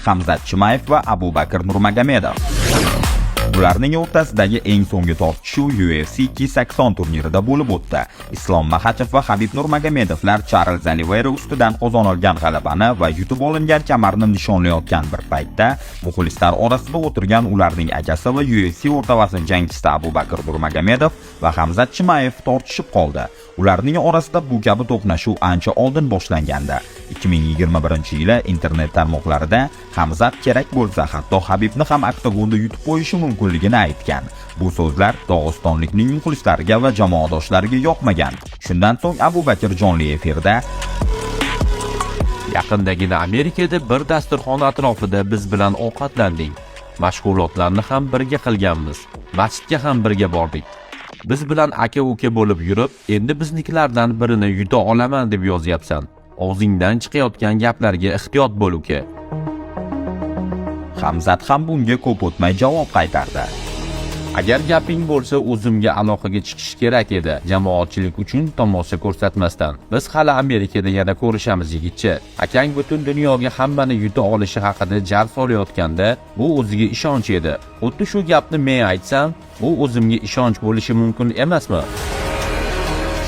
Hamzat Chimayev va Abubakir Nurmagomedov. Ularning o'rtasidagi eng so'nggi tortishuv UFC 280 turnirida bo'lib o'tdi. Islom Makhachev va Habib Nurmagomedovlar Charles Oliveira ustidan qozonilgan g'alabani va yutib olingan kamarni nishonlayotgan bir paytda muxlislar orasida o'tirgan ularning akasi va UFC o'rta vazn jangchisi Abubakir Nurmagomedov va Hamzat Chimayev tortishib qoldi. Ularning orasida bu kabi to'qnashuv ancha oldin boshlangandi. 2021-yili internet tarmoqlarida Hamzat kerak bo'lsa hatto Habibni ham oktagonda yutib qo'yishi mumkinligini aytgan. Bu so'zlar Dog'istonlikning muxlislariga va jamoadoshlariga yoqmagan. Shundan so'ng Abubakir jonli efirda yaqindagina Amerikada bir dasturxon atrofida biz bilan ovqatlandik. Mashg'ulotlarni ham birga qilganmiz. Masjidga ham birga bordik. Biz bilan aka-uka bo'lib yurib, endi biznikilardan birini yuta olaman deb yozyapsan. Og'zingdan chiqayotgan gaplarga ehtiyot bo'l uka. Hamzat ham bunga ko'p o'tmay javob qaytardi. Agar gaping bo'lsa, o'zimga aloqaga chiqish kerak edi, jamoatchilik uchun tomosha ko'rsatmasdan. Biz hali Amerikada yana ko'rishamiz yigitcha. Akang butun dunyoga hammani yuta olishi haqida jar solayotganda, bu o'ziga ishonch edi. Xuddi shu gapni men aytsam, bu o'zimga ishonch bo'lishi mumkin emasmi?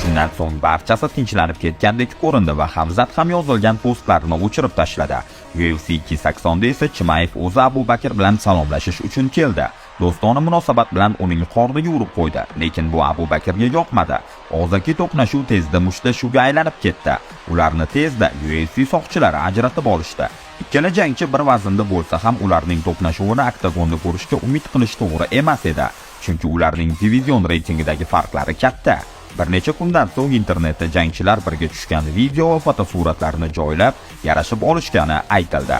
Shundan so'ng barchasi tinchlanib ketgandek ko'rindi va Hamzat ham yozilgan postlarini o'chirib tashladi. UFC 280 da esa Chimayev o'zi Abubakir bilan salomlashish uchun keldi. Do'stona munosabat bilan uning qorniga urib qo'ydi, lekin bu Abubakirga yoqmadi. Og'zaki to'qnashuv tezda mushtlashuvga aylanib ketdi. Ularni tezda UFC soqchilari ajratib olishdi. Ikkala jangchi bir vaznda bo'lsa ham ularning to'qnashuvini oktagonda ko'rishga umid qilish to'g'ri emas edi, chunki ularning divizion reytingidagi farqlari katta. Bir necha kundan so'ng internetda jangchilar birga tushgan video va fotosuratlarni joylab, yarashib olishgani aytildi.